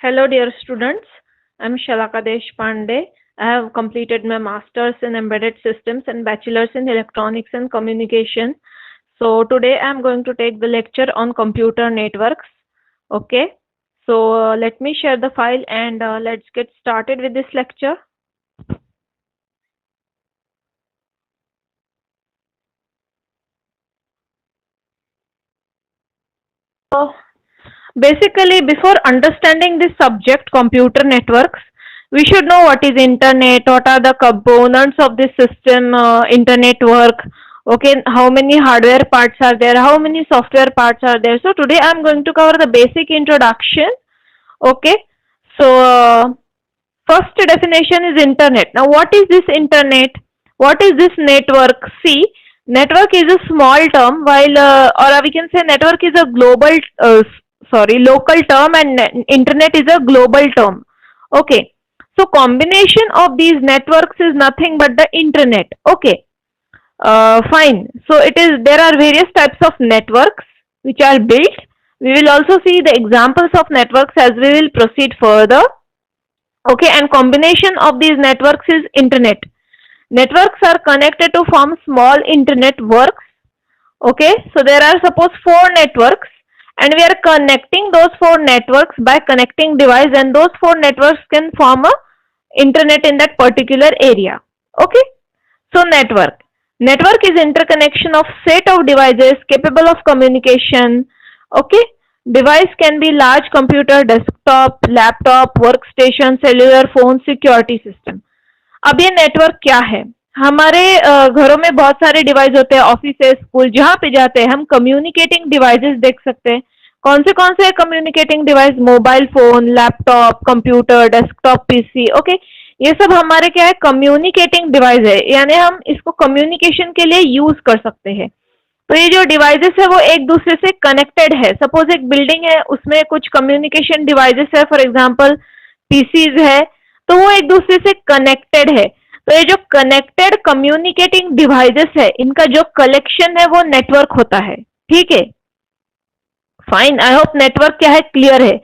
Hello, dear students. I'm Shalaka Deshpande. I have completed my master's in embedded systems and bachelor's in electronics and communication. So today I'm going to take the lecture on computer networks. Okay. So let me share the file and let's get started with this lecture. So basically, before understanding this subject, computer networks, we should know what is internet, what are the components of this system, internet work, okay, how many hardware parts are there, how many software parts are there. So today I'm going to cover the basic introduction, okay. So first definition is internet. Now what is this internet? What is this network? See, network is a small term while or we can say network is a global local term, and internet is a global term. Okay. So combination of these networks is nothing but the internet. Okay. Fine. So it is, there are various types of networks which are built. We will also see the examples of networks as we will proceed further. Okay, and combination of these networks is internet. Networks are connected to form small internet works. Okay, so there are suppose 4 networks, and we are connecting those 4 networks by connecting device, and those 4 networks can form a internet in that particular area. Okay, so network is interconnection of set of devices capable of communication. Okay, device can be large computer, desktop, laptop, workstation, cellular phone, security system. अब ये network क्या है? हमारे घरों में बहुत सारे device होते हैं, ऑफिस है, स्कूल, जहाँ पे जाते हैं हम कम्युनिकेटिंग डिवाइसेस देख सकते हैं. कौन से communicating device? Mobile phone, laptop, computer, desktop, PC. Okay, ये सब हमारे क्या है? कम्युनिकेटिंग डिवाइस है, यानी हम इसको कम्युनिकेशन के लिए यूज कर सकते हैं. तो ये जो डिवाइसेस है वो एक दूसरे से कनेक्टेड है. सपोज एक बिल्डिंग है, उसमें कुछ कम्युनिकेशन डिवाइसेस है, फॉर एग्जांपल पीसीज है, तो वो एक दूसरे से कनेक्टेड है. तो ये जो कनेक्टेड कम्युनिकेटिंग डिवाइसेस है, इनका जो कलेक्शन है वो नेटवर्क होता है. ठीक है, फाइन. आई होप नेटवर्क क्या है, क्लियर है.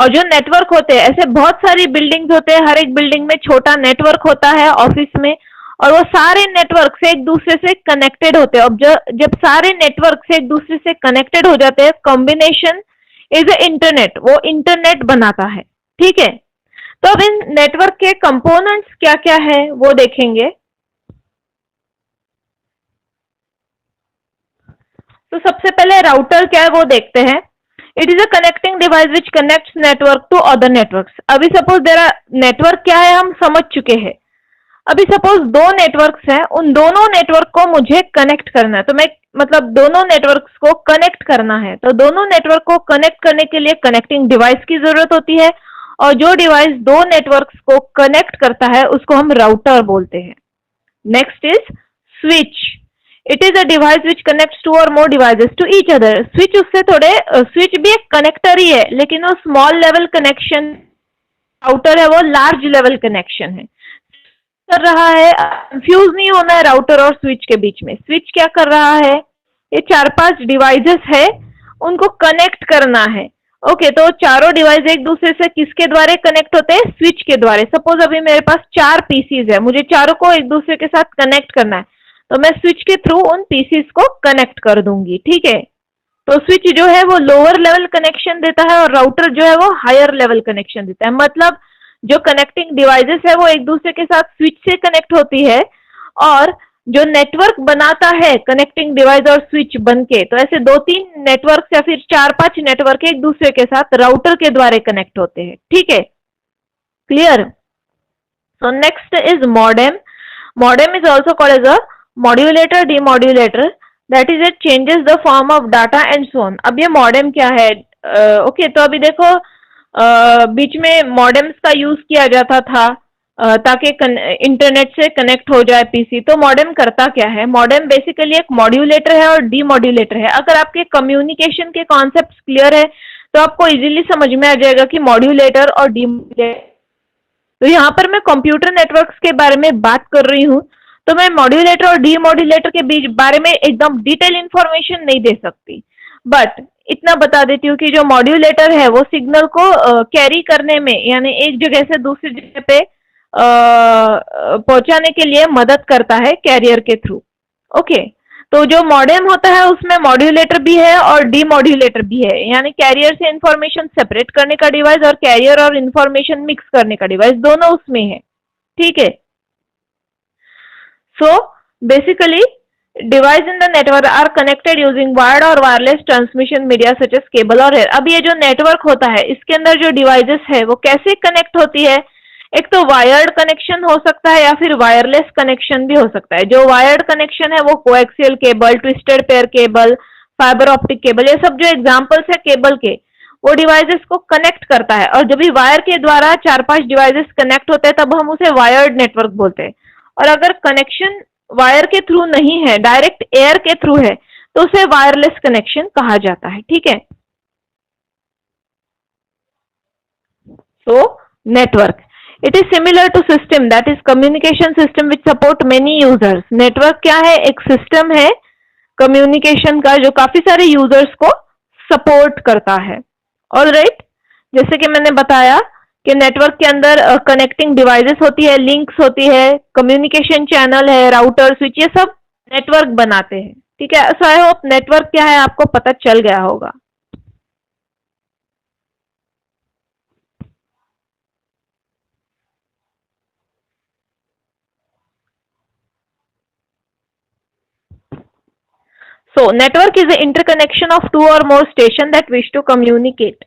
और जो नेटवर्क होते हैं, ऐसे बहुत सारी बिल्डिंग्स होते हैं, हर एक बिल्डिंग में छोटा नेटवर्क होता है ऑफिस में, और वो सारे नेटवर्क से एक दूसरे से कनेक्टेड होते हैं. अब जब सारे नेटवर्क से एक दूसरे से कनेक्टेड हो जाते हैं, कॉम्बिनेशन इज ए इंटरनेट, वो इंटरनेट बनाता है. ठीक है, तो अब इन नेटवर्क के कंपोनेंट्स क्या क्या है वो देखेंगे. तो सबसे पहले राउटर क्या है वो देखते हैं. It is a connecting device which connects network to other networks. अभी सपोज देर नेटवर्क क्या है हम समझ चुके हैं. अभी सपोज 2 नेटवर्क्स हैं, उन दोनों नेटवर्क को मुझे कनेक्ट करना है. तो मैं मतलब दोनों नेटवर्क्स को कनेक्ट करना है, तो दोनों नेटवर्क को कनेक्ट करने के लिए कनेक्टिंग डिवाइस की जरूरत होती है, और जो डिवाइस 2 नेटवर्क्स को कनेक्ट करता है उसको हम राउटर बोलते हैं. Next is switch. It is a device which connects 2 or more devices to each other. Switch उससे थोड़े, स्विच भी एक कनेक्टर ही है, लेकिन वो स्मॉल लेवल कनेक्शन. राउटर है वो लार्ज लेवल कनेक्शन है. कर रहा है, कंफ्यूज नहीं होना है राउटर और स्विच के बीच में. स्विच क्या कर रहा है, ये 4-5 डिवाइसेस है, उनको कनेक्ट करना है. ओके, तो चारों डिवाइस एक दूसरे से किसके द्वारा कनेक्ट होते हैं? स्विच के द्वारा. सपोज अभी मेरे पास 4 पीसीज है, मुझे चारों को एक दूसरे के साथ कनेक्ट करना है, तो मैं स्विच के थ्रू उन पीसीज को कनेक्ट कर दूंगी. ठीक है, तो स्विच जो है वो लोअर लेवल कनेक्शन देता है, और राउटर जो है वो हायर लेवल कनेक्शन देता है. मतलब जो कनेक्टिंग डिवाइसेस है वो एक दूसरे के साथ स्विच से कनेक्ट होती है, और जो नेटवर्क बनाता है कनेक्टिंग डिवाइस और स्विच बनके, तो ऐसे 2-3 नेटवर्क या फिर 4-5 नेटवर्क एक दूसरे के साथ राउटर के द्वारा कनेक्ट होते हैं. ठीक है, clear. So next is modem. Modem is also called as a modulator, demodulator. That is it changes the form of data and so on. अब ये मॉडेम क्या है? ओके, तो अभी देखो बीच में मॉडेम्स का यूज किया जाता था ताकि इंटरनेट से कनेक्ट हो जाए पीसी. तो मॉडेम करता क्या है? मॉडेम बेसिकली एक मॉड्यूलेटर है और डीमॉड्यूलेटर है. अगर आपके कम्युनिकेशन के कॉन्सेप्ट क्लियर है तो आपको इजीली समझ में आ जाएगा कि मॉड्यूलेटर और डीमॉड्यूलेटर. तो यहाँ पर मैं कंप्यूटर नेटवर्क्स के बारे में बात कर रही हूँ, तो मैं मॉड्यूलेटर और डीमॉड्यूलेटर के बीच बारे में एकदम डिटेल इंफॉर्मेशन नहीं दे सकती. बट इतना बता देती हूँ कि जो मॉड्यूलेटर है वो सिग्नल को कैरी करने में, यानी एक जगह से दूसरी जगह पे पहुंचाने के लिए मदद करता है कैरियर के थ्रू। ओके, तो जो मॉडेम होता है उसमें मॉड्यूलेटर भी है और डीमॉड्यूलेटर भी है, यानी कैरियर से इंफॉर्मेशन सेपरेट करने का डिवाइस और कैरियर और इंफॉर्मेशन मिक्स करने का डिवाइस, दोनों उसमें है। ठीक है, so basically device in the network are connected using wired or wireless transmission media such as cable और air। अब ये जो नेटवर्क होता है इसके अंदर जो डिवाइसेस है वो कैसे कनेक्ट होती है? एक तो वायर्ड कनेक्शन हो सकता है या फिर वायरलेस कनेक्शन भी हो सकता है। जो वायर्ड कनेक्शन है वो coaxial cable, twisted pair cable, fibre optic cable, ये सब जो एग्जांपल्स है केबल के, वो डिवाइसेस को कनेक्ट करता है। और जब भी वायर के द्वारा 4-5 डिवाइसेस कनेक्ट होते हैं तब हम उसे वायर्ड नेटवर्क बोलते हैं। और अगर कनेक्शन वायर के थ्रू नहीं है, डायरेक्ट एयर के थ्रू है, तो उसे वायरलेस कनेक्शन कहा जाता है। ठीक है, so network it is similar to system that is communication system which support many users. Network क्या है? एक सिस्टम है कम्युनिकेशन का जो काफी सारे यूजर्स को सपोर्ट करता है। ऑलराइट, जैसे कि मैंने बताया कि नेटवर्क के अंदर कनेक्टिंग डिवाइसेस होती है, लिंक्स होती है, कम्युनिकेशन चैनल है, राउटर, स्विच, ये सब नेटवर्क बनाते हैं। ठीक है, सो आई होप नेटवर्क क्या है आपको पता चल गया होगा। So network is the interconnection of two or more station that wish to communicate.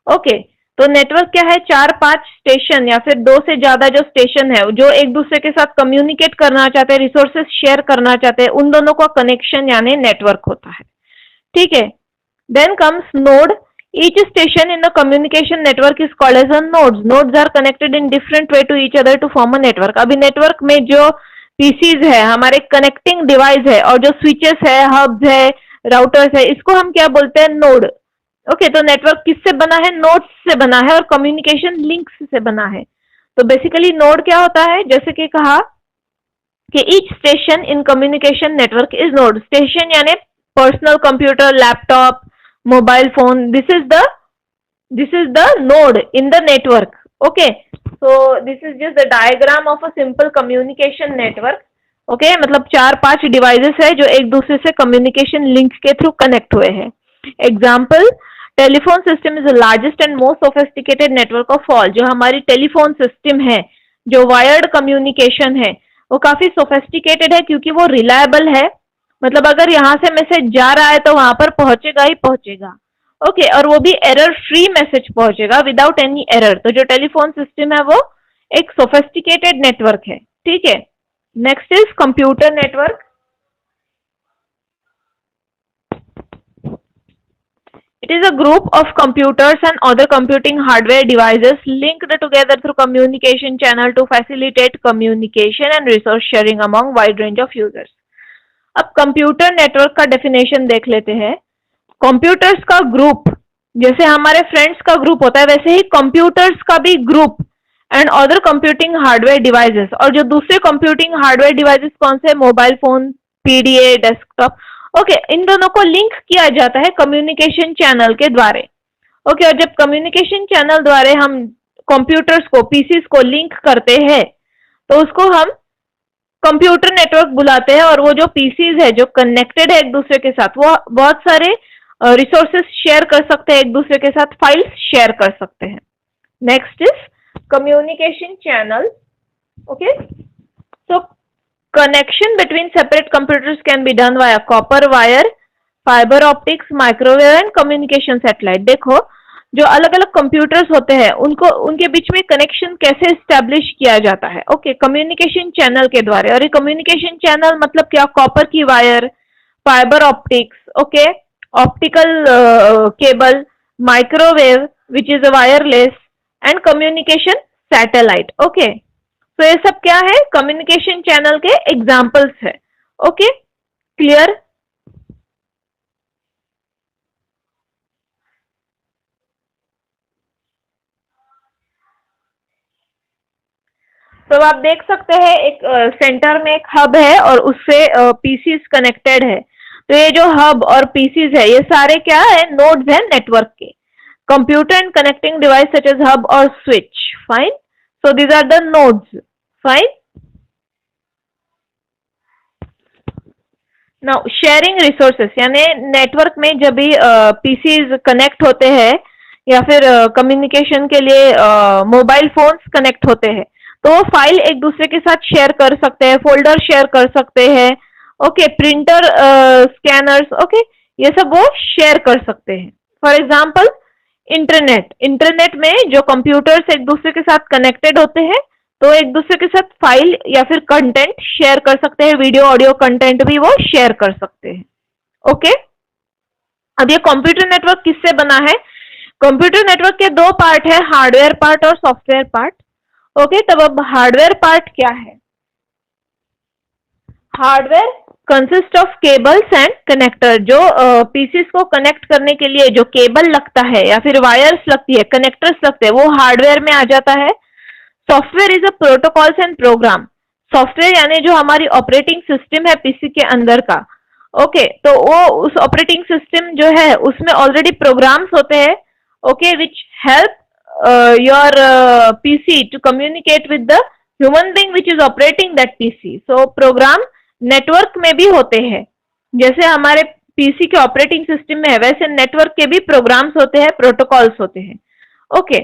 Okay, तो नेटवर्क क्या है? 4-5 स्टेशन या फिर 2 से ज्यादा जो स्टेशन है जो एक दूसरे के साथ कम्युनिकेट करना चाहते हैं, रिसोर्सेज शेयर करना चाहते हैं, उन दोनों का कनेक्शन यानी नेटवर्क होता है। ठीक है, then comes node. Each station in the communication network is called as a nodes. Nodes are connected in different way to each other to form a network. अभी नेटवर्क में जो पीसीज है, हमारे कनेक्टिंग डिवाइस है, और जो switches है, hubs है, राउटर्स है, इसको हम क्या बोलते हैं? नोड। ओके, तो नेटवर्क किससे बना है? नोड्स से बना है और कम्युनिकेशन लिंक्स से बना है। तो बेसिकली नोड क्या होता है? जैसे कि कहा कि each station in communication network is node. Station यानी personal computer, laptop, mobile phone, this is the node in the network. Okay, so this is just the diagram of a simple communication network। Okay, मतलब 4-5 devices है जो एक दूसरे से communication link के through connect हुए हैं। Example, telephone system is the largest and most sophisticated network of all. जो हमारी टेलीफोन सिस्टम है, जो वायर्ड कम्युनिकेशन है, वो काफी सोफिस्टिकेटेड है क्योंकि वो रिलायबल है। मतलब अगर यहाँ से मैसेज जा रहा है तो वहां पर पहुंचेगा ही पहुंचेगा। ओके, और वो भी एरर फ्री मैसेज पहुंचेगा, विदाउट एनी एरर। तो जो टेलीफोन सिस्टम है वो एक सोफिस्टिकेटेड नेटवर्क है। ठीक है, next is computer network. It is a group of computers and other computing hardware devices linked together through communication channel to facilitate communication and resource sharing among wide range of users। अब computer network का definition देख लेते हैं। Computers का group, जैसे हमारे friends का group होता है वैसे ही कंप्यूटर्स का भी group, and other computing hardware devices. और जो दूसरे कंप्यूटिंग हार्डवेयर डिवाइसेस कौन से? Mobile phone, PDA, desktop. Okay, इन दोनों को लिंक किया जाता है कम्युनिकेशन चैनल के द्वारा। ओके, और जब कम्युनिकेशन चैनल द्वारा हम कंप्यूटर्स को, पीसीस को लिंक करते हैं तो उसको हम कंप्यूटर नेटवर्क बुलाते हैं। और वो जो पीसीज है जो कनेक्टेड है एक दूसरे के साथ, वो बहुत सारे रिसोर्सेस शेयर कर सकते हैं एक दूसरे के साथ, फाइल्स शेयर कर सकते हैं। Next is communication channel. Okay, so connection between separate computers can be done via copper wire, fiber optics, microwave and communication satellite। देखो, जो अलग अलग कंप्यूटर्स होते हैं उनको, उनके बीच में कनेक्शन कैसे स्टैब्लिश किया जाता है? ओके, कम्युनिकेशन चैनल के द्वारा। और ये कम्युनिकेशन चैनल मतलब क्या? कॉपर की wire, fibre optics, okay, optical cable, microwave which is wireless, and communication satellite. Okay, तो ये सब क्या है? कम्युनिकेशन चैनल के एग्जाम्पल्स है। Okay, clear? तो आप देख सकते हैं एक सेंटर में एक हब है और उससे पीसीस कनेक्टेड है। तो ये जो हब और पीसीज है ये सारे क्या है, नोड्स हैं नेटवर्क के. Computer and connecting device such as hub और switch. Fine. So these are the nodes. Fine. Now sharing resources, यानी नेटवर्क में जब भी पीसीज कनेक्ट होते हैं या फिर कम्युनिकेशन के लिए मोबाइल फोन्स कनेक्ट होते हैं, तो वो फाइल एक दूसरे के साथ शेयर कर सकते हैं, फोल्डर शेयर कर सकते हैं. ओके. प्रिंटर, स्कैनर्स, ओके, ये सब वो शेयर कर सकते हैं. For example internet. इंटरनेट में जो कंप्यूटर्स एक दूसरे के साथ कनेक्टेड होते हैं तो एक दूसरे के साथ फाइल या फिर कंटेंट शेयर कर सकते हैं, वीडियो ऑडियो कंटेंट भी वो शेयर कर सकते हैं. ओके. अब ये कंप्यूटर नेटवर्क किससे बना है? कंप्यूटर नेटवर्क के दो पार्ट है, हार्डवेयर पार्ट और सॉफ्टवेयर पार्ट. ओके. तब अब हार्डवेयर पार्ट क्या है? Hardware consist of cables and connector. जो पीसीस को कनेक्ट करने के लिए जो केबल लगता है या फिर वायर्स लगती है, कनेक्टर्स लगते हैं, वो हार्डवेयर में आ जाता है. Software is a protocols and program. Software यानी जो हमारी ऑपरेटिंग सिस्टम है पीसी के अंदर का. ओके. तो वो उस ऑपरेटिंग सिस्टम जो है उसमें ऑलरेडी प्रोग्राम्स होते हैं, okay, which help your PC to communicate with the human being which is operating that PC. So program network में भी होते हैं. जैसे हमारे पीसी के ऑपरेटिंग सिस्टम में है वैसे नेटवर्क के भी प्रोग्राम्स होते हैं, प्रोटोकॉल्स होते हैं. Okay.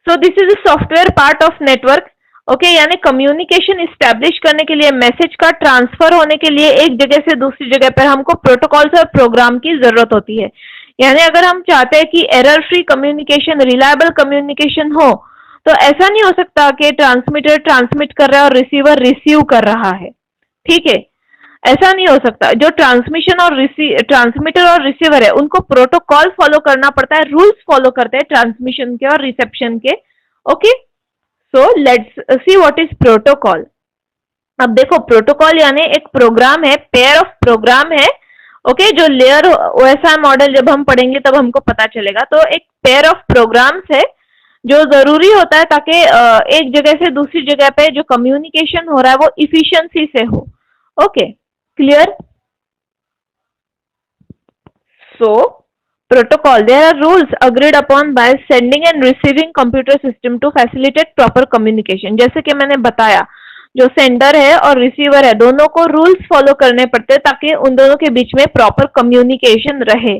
So this is the software part of network. Okay. यानी कम्युनिकेशन इस्टेब्लिश करने के लिए, मैसेज का ट्रांसफर होने के लिए एक जगह से दूसरी जगह पर हमको प्रोटोकॉल्स और प्रोग्राम की जरूरत होती है. यानी अगर हम चाहते हैं कि error free communication, reliable communication हो, तो ऐसा नहीं हो सकता कि ट्रांसमीटर ट्रांसमिट कर रहा है और रिसीवर रिसीव कर रहा है. ठीक है, ऐसा नहीं हो सकता. जो ट्रांसमिशन और ट्रांसमीटर और रिसीवर है उनको प्रोटोकॉल फॉलो करना पड़ता है, रूल्स फॉलो करते हैं ट्रांसमिशन के और रिसेप्शन के. Okay. So let's see what is protocol. अब देखो, प्रोटोकॉल यानी एक प्रोग्राम है, पेयर ऑफ प्रोग्राम है. ओके. जो लेयर ओएसआई मॉडल जब हम पढ़ेंगे तब हमको पता चलेगा. तो एक पेयर ऑफ प्रोग्राम्स है जो जरूरी होता है ताकि एक जगह से दूसरी जगह पे जो कम्युनिकेशन हो रहा है वो इफिशिएंसी से हो. Okay. Clear? So protocol, there are rules agreed upon by sending and receiving computer system to facilitate proper communication. जैसे कि मैंने बताया, जो सेंडर है और रिसीवर है दोनों को रूल्स फॉलो करने पड़ते हैं ताकि उन दोनों के बीच में प्रॉपर कम्युनिकेशन रहे.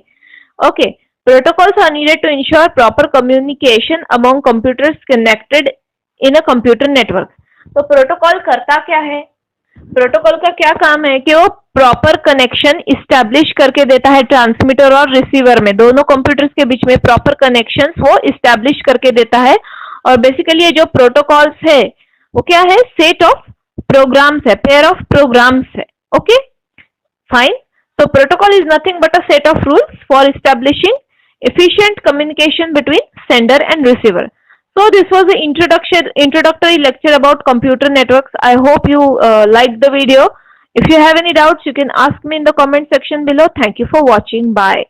Okay. Protocols are needed to ensure proper communication among computers connected in a computer network. तो प्रोटोकॉल करता क्या है? प्रोटोकॉल का क्या काम है कि वो प्रॉपर कनेक्शन इस्टेब्लिश करके देता है ट्रांसमीटर और रिसीवर में, दोनों कंप्यूटर्स के बीच में प्रॉपर कनेक्शन वो इस्टेब्लिश करके देता है. और बेसिकली ये जो प्रोटोकॉल्स है वो क्या है? सेट ऑफ प्रोग्राम्स है, पेयर ऑफ प्रोग्राम्स है. Okay. Fine. So protocol is nothing but a set of rules for establishing efficient communication between sender and receiver. So this was the introductory lecture about computer networks. I hope you liked the video. If you have any doubts, you can ask me in the comment section below. Thank you for watching. Bye.